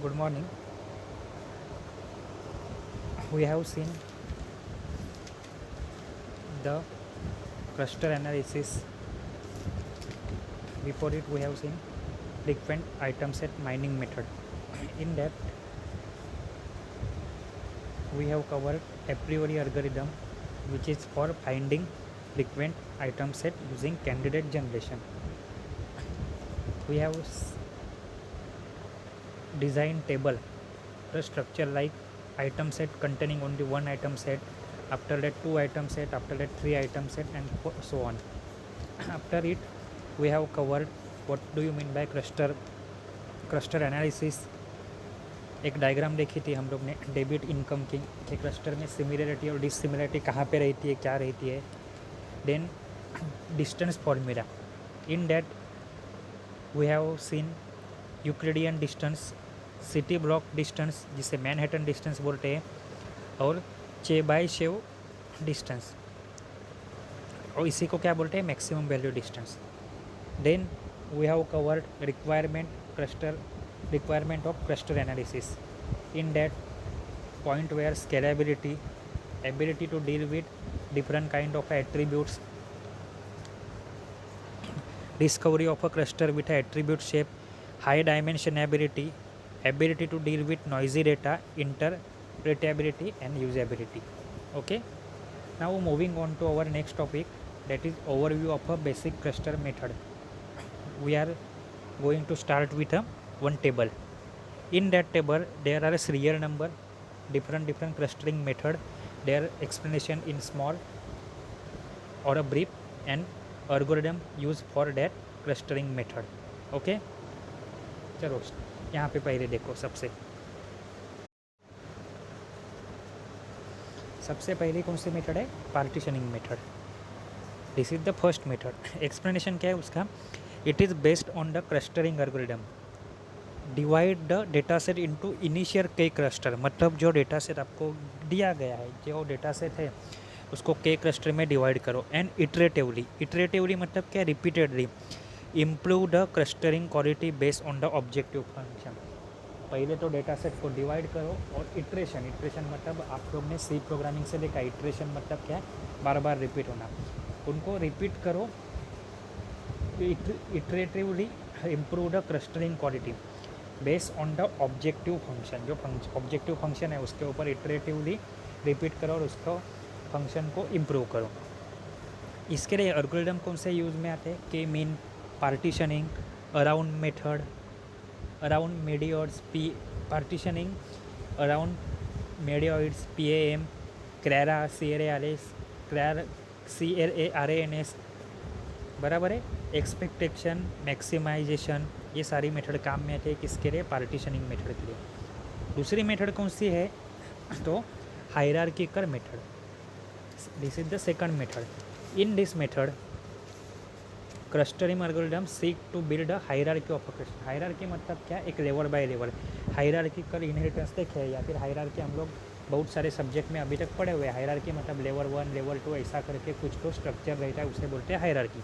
Good morning. We have seen the cluster analysis. Before it, we have seen frequent item set mining method. In that, we have covered a priori algorithm, which is for finding frequent item set using candidate generation. We have designed table, the structure like item set containing only one item set, after that two item set, after that three item set, and so on. After it, we have covered what do you mean by cluster analysis. एक diagram देखी थी हम लोग ने debit income की, कि cluster में similarity और डिससिमिलरिटी कहाँ पे रहती है, क्या रहती है. Then distance formula. In that we have seen Euclidean distance, city block distance जिसे मैनहट्टन डिस्टेंस बोलते हैं, और चेबाइशेव डिस्टेंस, और इसी को क्या बोलते हैं, maximum value distance. Then we have covered requirement of cluster analysis. In that point where scalability, ability to deal with different kind of attributes, discovery of a cluster with a attribute shape, high dimensionability, ability to deal with noisy data, interpretability and usability. Okay, now moving on to our next topic, that is overview of a basic cluster method. We are going to start with one table. In that table there are a serial number, different clustering method, their explanation in small or a brief, and algorithm used for that clustering method. Okay, चलो यहाँ पे पहले देखो. सबसे पहले कौन सी method है, partitioning method. This is the first method. Explanation क्या है उसका, it is based on the clustering algorithm. Divide the data set into initial के क्लस्टर, मतलब जो डेटा सेट आपको दिया गया है, जो डेटा सेट है उसको के क्लस्टर में डिवाइड करो. एंड इटरेटिवली मतलब क्या, repeatedly improve the clustering quality based on the objective function. पहले तो डेटा सेट को डिवाइड करो, और इटरेशन मतलब आप लोग ने सी प्रोग्रामिंग से देखा, इटरेशन मतलब क्या है, बार बार रिपीट होना. उनको रिपीट करो, iteratively improve the clustering quality based on the objective function. जो ऑब्जेक्टिव फंक्शन है उसके ऊपर इटरेटिवली रिपीट करो और उसको फंक्शन को इम्प्रूव करो. इसके लिए एल्गोरिदम कौन से यूज़ में आते हैं, K mean, partitioning, around method, around medoids, partitioning around medoids, PAM, CLARA, CRARANS, बराबर है. एक्सपेक्टेशन, मैक्सिमाइजेशन, ये सारी मेथड काम में आते हैं किसके लिए, पार्टीशनिंग मेथड के लिए. दूसरी मेथड कौन सी है, तो hierarchical method. This is the second method. In this method clustering algorithm seek to build a hierarchy of a cluster. Hierarchy मतलब क्या, एक level by level. Hierarchical inheritance देखे, या फिर हायरार्की हम लोग बहुत सारे सब्जेक्ट में अभी तक पढ़े हुए हैं. हायरार्की मतलब लेवल 1, लेवल 2 ऐसा करके कुछ तो स्ट्रक्चर रहता है, उसे बोलते हैं hierarchy.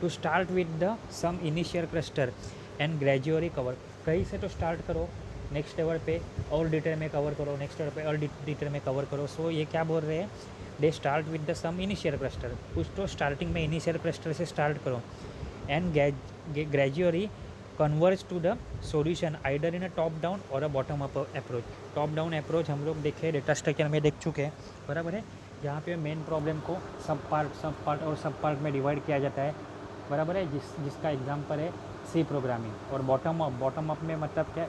To start with the some initial cluster and gradually cover. कहीं से तो स्टार्ट करो, नेक्स्ट लेवल पे और डिटेल में कवर करो, नेक्स्ट लेवल पे और डिटेल में कवर करो. सो ये क्या बोल रहे हैं, they start with the some initial cluster. कुछ तो स्टार्टिंग में इनिशियल क्लस्टर से स्टार्ट करो, and gradually converge to the solution either in a top down or a bottom up approach. Top down approach हम लोग देखे, डेटा स्ट्रक्चर में देख चुके हैं, बराबर है. यहाँ पे मेन प्रॉब्लम को सब पार्ट और सब पार्ट में डिवाइड किया जाता है, बराबर है. जिसका एग्जांपल है सी प्रोग्रामिंग. और बॉटम अप में मतलब क्या,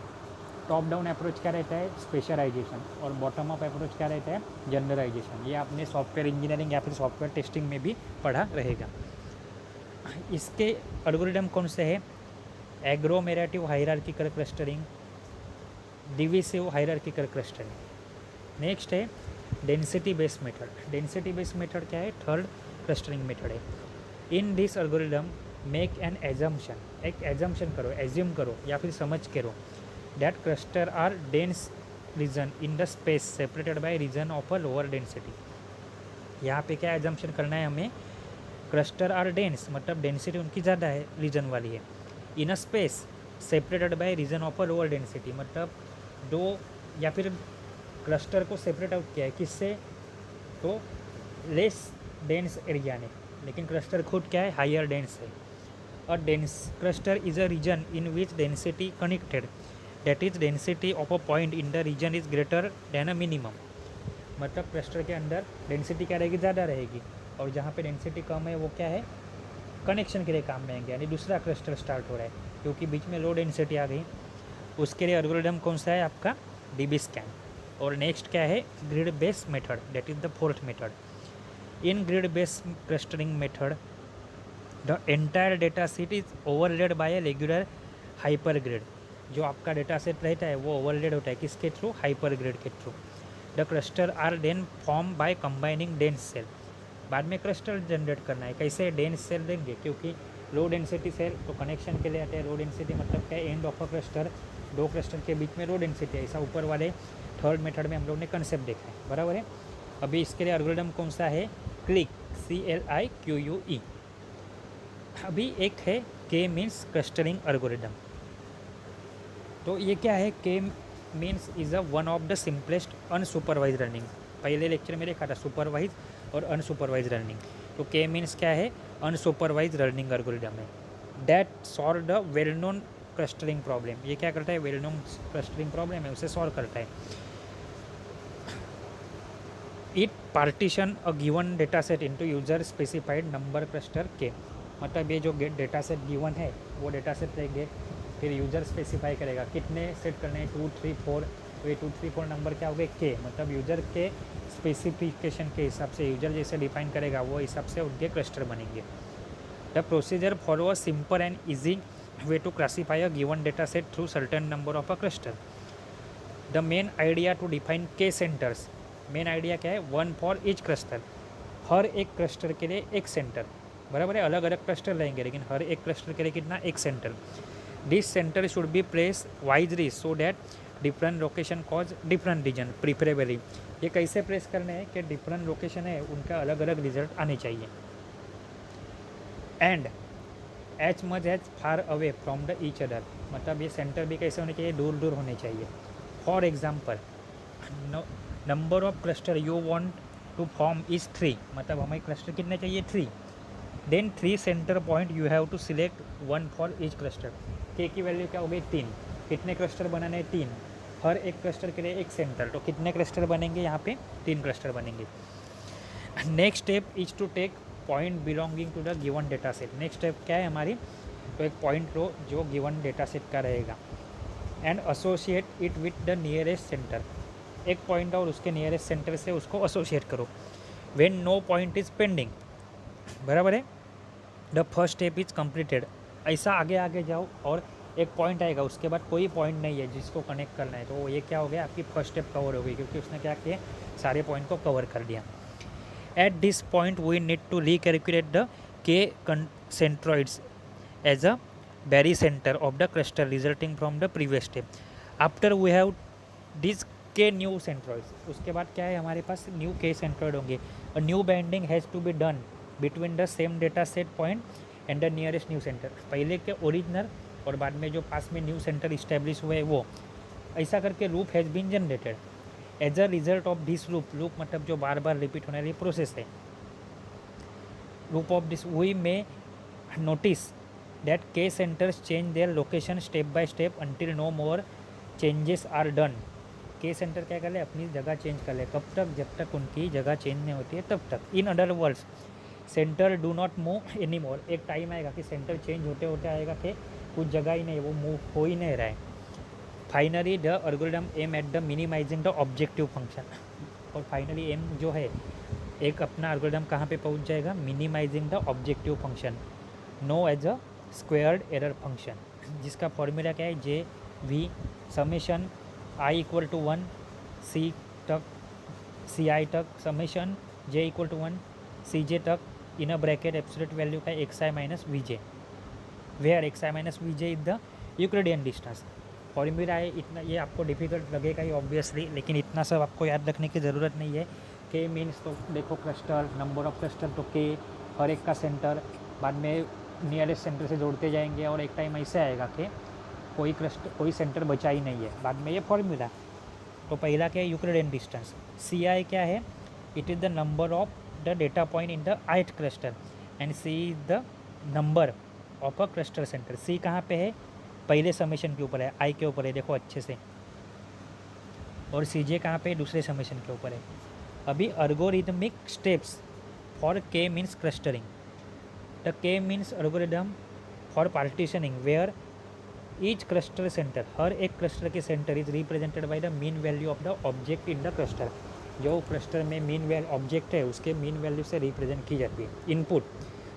टॉप डाउन अप्रोच क्या रहता है, स्पेशलाइजेशन, और बॉटम अप अप्रोच क्या रहता है, जनरलाइजेशन. ये आपने सॉफ्टवेयर इंजीनियरिंग या फिर सॉफ्टवेयर टेस्टिंग में भी पढ़ा रहेगा. इसके एल्गोरिदम कौन से है, agglomerative hierarchical clustering, divisive hierarchical clustering. Next है density based method. Density based method क्या है, थर्ड क्लस्टरिंग मेथड है. In this algorithm make an assumption, एक एजम्पशन करो, एज्यूम करो या फिर समझ करो, that cluster are dense region in the space separated by region of a lower density. यहाँ पे क्या एजम्पशन करना है हमें, क्लस्टर आर डेंस मतलब डेंसिटी उनकी ज़्यादा है, रीजन वाली है, in a space separated by region of a lower density, मतलब दो या फिर क्लस्टर को सेपरेट आउट किया है किससे, तो लेस डेंस एरिया ने, लेकिन क्लस्टर खुद क्या है, हायर डेंस है। A dense cluster is a region in which density connected, that is density of a point in the region is greater than a minimum, मतलब क्लस्टर के अंदर density क्या रहेगी, ज़्यादा रहेगी, और जहाँ पे डेंसिटी कम है वो क्या है, कनेक्शन के लिए काम में आएंगे, यानी दूसरा क्लस्टर स्टार्ट हो रहा है क्योंकि बीच में लो डेंसिटी आ गई। उसके लिए एल्गोरिदम कौन सा है आपका, डीबी स्कैन। और नेक्स्ट क्या है, grid based method, that is the fourth method. In grid based clustering method the entire data set is overlaid by a regular hyper grid, जो आपका डेटा सेट रहता है वो ओवरलेड होता है किसके थ्रू, हाइपर ग्रिड के through. The cluster are then form by combining dense cell, बाद में क्लस्टर जनरेट करना है, कैसे, डेंस सेल देंगे, क्योंकि लो डेंसिटी सेल तो कनेक्शन के लिए आते हैं। लो डेंसिटी मतलब क्या है, एंड ऑफ अ क्लस्टर, दो क्लस्टर के बीच में लो डेंसिटी है, ऐसा ऊपर वाले थर्ड मेथड में हम लोग ने कंसेप्ट देखा है, बराबर है। अभी इसके लिए एल्गोरिदम कौन सा है, क्लिक, CLIQUE। अभी एक है के मीन्स क्लस्टरिंग एल्गोरिदम। तो ये क्या है, K means is a one of the simplest unsupervised learning, पहले लेक्चर में देखा था सुपरवाइज और अनसुपरवाइज लर्निंग। तो के मीन्स क्या है, अनसुपरवाइज लर्निंग एल्गोरिदम है। That solve the well known clustering problem, ये क्या करता है, वेल नोन क्लस्टरिंग प्रॉब्लम है उसे सॉल्व करता है। It partition a given data set into user specified number cluster के, मतलब ये जो डेटा सेट गिवन है वो डेटा सेट रहेंगे, फिर यूजर स्पेसिफाई करेगा कितने सेट करने हैं, 2 3 4, तो ये 2 3 4 नंबर क्या हो गए, के, मतलब यूजर के स्पेसिफिकेशन के हिसाब से, यूजर जैसे डिफाइन करेगा वो हिसाब से उनके क्लस्टर बनेंगे। The procedure follow a simple and easy way to classify a given data set through certain number of a cluster. The main idea to define K centers, main idea क्या है, one for each cluster, हर एक cluster के लिए एक centre, बराबर है, अलग अलग क्लस्टर रहेंगे लेकिन हर एक क्लस्टर के लिए कितना, एक center. This center should be place wisely so that different location cause different region preferably, ये कैसे प्लेस करने हैं कि डिफरेंट लोकेशन है उनका अलग अलग रिजल्ट आने चाहिए। And each much as far away from the each other, मतलब ये सेंटर भी कैसे होने चाहिए, दूर दूर होने चाहिए। For example, number of cluster you want to form is 3, मतलब हमें क्लस्टर कितने चाहिए, 3। Then 3 center point you have to select one for each cluster, K की वैल्यू क्या हो गई, 3, कितने क्लस्टर बनाने हैं, 3, हर एक क्लस्टर के लिए एक सेंटर, तो कितने क्लस्टर बनेंगे यहाँ पे, 3 क्लस्टर बनेंगे। Next step is to take point belonging to the given data set, next step क्या है हमारी, तो एक पॉइंट लो जो गिवन डेटा सेट का रहेगा, and associate it with the nearest center, एक पॉइंट और उसके नियरेस्ट सेंटर से उसको एसोसिएट करो। When no point is pending, बराबर है, the first step is completed, ऐसा आगे आगे जाओ और एक पॉइंट आएगा उसके बाद कोई पॉइंट नहीं है जिसको कनेक्ट करना है, तो ये क्या हो गया, आपकी फर्स्ट स्टेप कवर हो गई क्योंकि उसने क्या किया, सारे पॉइंट को कवर कर दिया। At this point we need to recalculate the K centroids as a very center of the cluster resulting from the previous step. After we have these k new centroids, उसके बाद क्या है हमारे पास new k centroid होंगे, a new binding has to be done between the same data set point and the nearest new center, पहले के original और बाद में जो पास में न्यू सेंटर इस्टेब्लिश हुए वो, ऐसा करके loop has been generated. As a result of this loop, loop मतलब जो बार बार रिपीट होने वाली प्रोसेस है, लूप ऑफ दिस वी में notice that K centers change their location step by step until no more changes are done. K centre क्या कर ले, अपनी जगह चेंज कर ले, कब तक, जब तक उनकी जगह चेंज नहीं होती है तब तक। In other words, centre do not move any more, एक टाइम आएगा कि सेंटर चेंज होते होते आएगा कि कुछ जगह ही नहीं, वो मूव हो ही नहीं रहा है। Finally the algorithm aim at the minimising the objective function, और फाइनली एम जो है एक अपना एल्गोरिथम कहाँ पे पहुँच जाएगा, minimising the objective function known as a squared error function, जिसका फॉर्मूला क्या है, J V summation I equal to 1 C तक, सी आई तक, summation J equal to 1 C J तक, in a bracket absolute value का X I minus V J, where X I minus V J is the Euclidean distance. Formula है इतना, ये आपको difficult लगेगा ही obviously, लेकिन इतना सब आपको याद रखने की ज़रूरत नहीं है। के मीन्स तो देखो क्लस्टर, नंबर ऑफ क्लस्टर तो के, हर एक का सेंटर, बाद में नियरेस्ट सेंटर से जोड़ते जाएंगे और एक टाइम ऐसे आएगा कि कोई सेंटर बचा ही नहीं है। बाद में ये फॉर्मूला, तो पहला क्या है, यूक्लिडियन डिस्टेंस। सी आई क्या है, it is the number of the data point in the ith cluster and C is the number of a cluster centre. C कहाँ पे है, पहले समेशन के ऊपर है, आई के ऊपर है, देखो अच्छे से। और सी जे कहाँ पे है, दूसरे समेशन के ऊपर है। अभी algorithmic steps for K means clustering, the K means algorithm for partitioning where each cluster centre, हर एक क्लस्टर के centre is represented by the mean value of the object in the cluster. जो cluster में mean value object है उसके mean value से represent की जाती है। इनपुट,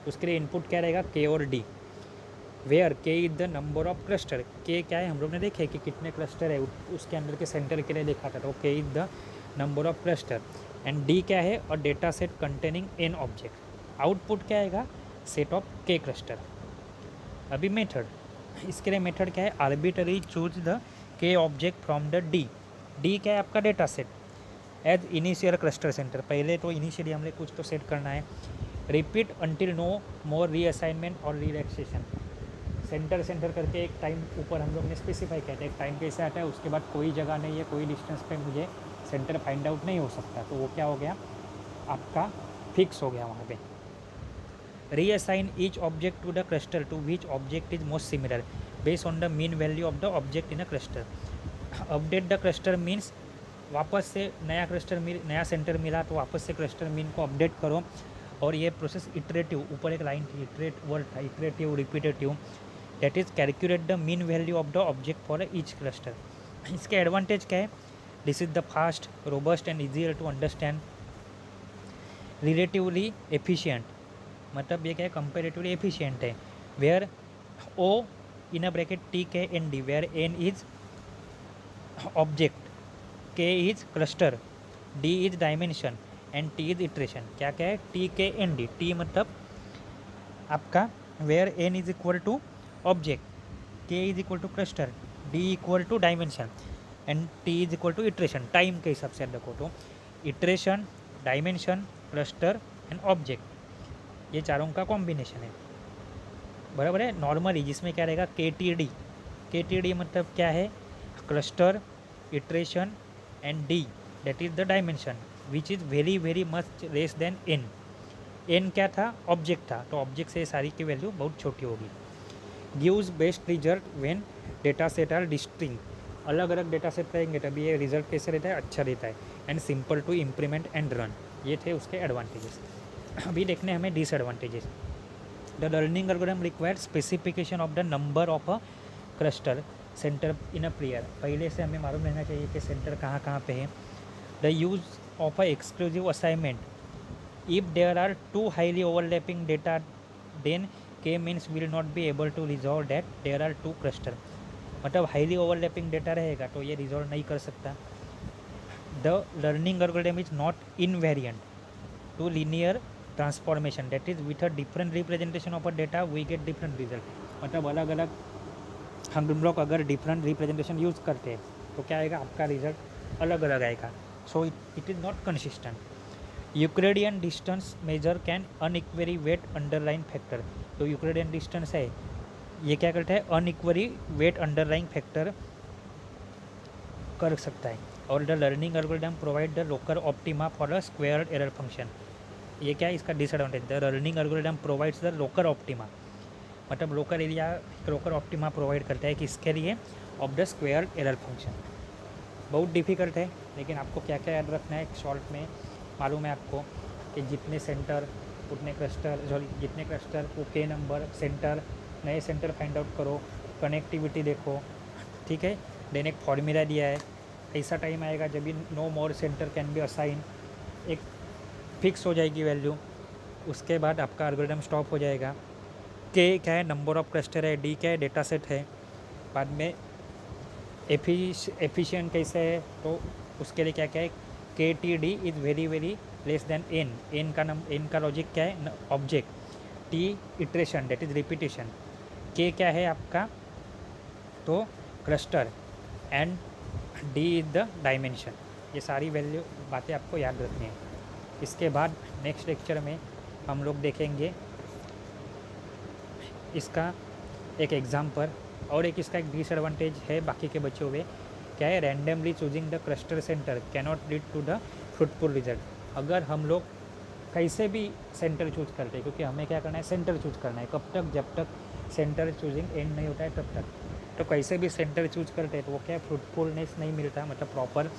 उसके लिए इनपुट क्या रहेगा, के और डी। वेयर के is the number of cluster, के क्या है, हम लोग ने देखे कि कितने क्लस्टर है उसके अंदर के सेंटर के लिए देखा था, तो K is the number of cluster. And D क्या है, और data set containing N object. Output क्या आएगा, सेट ऑफ के क्लस्टर। अभी मेथड, इसके लिए मेथड क्या है, arbitrary choose the K object from the D. D क्या है, आपका data set as initial cluster center. पहले तो इनिशियली हमने कुछ तो सेट करना है। Repeat until no more reassignment और रिलैक्सेशन। सेंटर करके एक टाइम ऊपर हम लोग ने स्पेसिफाई किया था, एक टाइम कैसे आता है, उसके बाद कोई जगह नहीं है, कोई डिस्टेंस पे मुझे सेंटर फाइंड आउट नहीं हो सकता, तो वो क्या हो गया, आपका फिक्स हो गया वहाँ पे। reassign each object to the cluster to which object is most similar based on the mean value of the object in a cluster. update the cluster means वापस से नया क्लस्टर नया सेंटर मिला तो वापस से क्लस्टर मीन को update करो। और ये प्रोसेस इटरेटिव, ऊपर एक लाइन थी, इटरेट वर्ड था, iterative repetitive, that is calculate the mean value of the object for each cluster. इसके एडवांटेज क्या है, this is the fast, robust and easier to understand, relatively efficient, मतलब ये क्या है, कंपेरेटिवली एफिशिएंट है। Where O in a bracket T K N D, where N is object, K is cluster, D is dimension and T is iteration. क्या क्या है, T K N D, T मतलब आपका where N is equal to object, K is equal to cluster, D equal to dimension and T is equal to iteration. Time के हिसाब से देखो तो iteration, dimension, cluster and object, ये चारों का कॉम्बिनेशन है, बराबर है। नॉर्मली जिसमें क्या रहेगा, के टी डी मतलब क्या है, cluster, iteration and D, that is the dimension which is very very much less than N. N क्या था, ऑब्जेक्ट था, तो ऑब्जेक्ट से सारी की वैल्यू बहुत छोटी होगी। Gives best result when data set are distinct, अलग अलग डेटा सेट रहेंगे तभी ये रिजल्ट कैसे रहता है, अच्छा रहता है। And simple to implement and run, ये थे उसके एडवांटेजेस। अभी देखने हमें disadvantages. The learning algorithm required specification of the number of a cluster center in a pair. पहले से हमें मालूम रहना चाहिए कि सेंटर कहाँ कहाँ पे है। The use of a exclusive assignment, if there are two highly overlapping data then K means will not be able to resolve that there are two cluster, मतलब हाईली ओवरलैपिंग डेटा रहेगा तो ये resolve नहीं कर सकता। The learning algorithm is not invariant to linear transformation, that is with a different representation of a data we get different result, मतलब अलग अलग हम लोग अगर डिफरेंट रिप्रेजेंटेशन यूज़ करते हैं तो क्या आएगा, आपका रिजल्ट अलग अलग आएगा। So it is not consistent. Euclidean distance measure can unequally weight underlying factor, तो यूक्लिडियन डिस्टेंस है ये क्या करता है, अनइक्वरी वेट अंडरलाइन फैक्टर कर सकता है। और the learning algorithm provide the local optima for a square error function, ये क्या है इसका disadvantage, the learning algorithm provides the local optima, मतलब local area local optima provide करता है कि इसके लिए of the square error function. बहुत डिफ़िकल्ट है लेकिन आपको क्या क्या याद रखना है, शॉर्ट में मालूम है आपको कि जितने सेंटर उतने क्लस्टर, सॉरी जितने क्लस्टर वो के नंबर, सेंटर, नए सेंटर फाइंड आउट करो, कनेक्टिविटी देखो, ठीक है। देन एक फॉर्मूला दिया है, ऐसा टाइम आएगा जब भी no more centre can be assign, एक फिक्स हो जाएगी वैल्यू, उसके बाद आपका एल्गोरिथम स्टॉप हो जाएगा। के क्या है, नंबर ऑफ क्लस्टर है, डी क्या है, डेटा सेट है, बाद में एफिशिएंट कैसे है, तो उसके लिए क्या क्या है, K T D is very very less than N, N का लॉजिक क्या है, object, T iteration that is repetition, K क्या है आपका तो cluster and D is the dimension. ये सारी वैल्यू बातें आपको याद रखनी है। इसके बाद नेक्स्ट लेक्चर में हम लोग देखेंगे इसका एक एग्जाम्पल और एक इसका एक डिसएडवांटेज है बाकी के बचे हुए क्या है, randomly choosing the cluster centre cannot lead to the fruitful result. अगर हम लोग कैसे भी सेंटर चूज करते हैं, क्योंकि हमें क्या करना है, सेंटर चूज करना है, कब तक, जब तक सेंटर चूजिंग एंड नहीं होता है तब तक। तो कैसे भी सेंटर चूज करते हैं तो वो क्या फ्रूटफुलनेस नहीं मिलता, मतलब प्रॉपर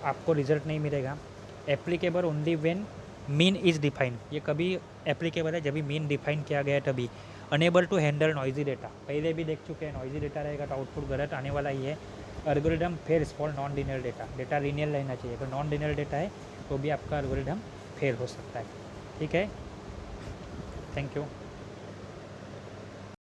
आपको रिजल्ट नहीं मिलेगा। Applicable only when mean is defined, ये कभी एप्लीकेबल है जब भी मीन डिफाइन किया गया है तभी। Unable to handle noisy data, पहले भी देख चुके हैं, नॉइजी डेटा रहेगा तो आउटपुट गलत आने वाला ही है। Algorithm fails for non linear data, data linear रहना चाहिए, अगर नॉन लिनियर डेटा है तो भी आपका एल्गोरिदम फेल हो सकता है। ठीक है, थैंक यू।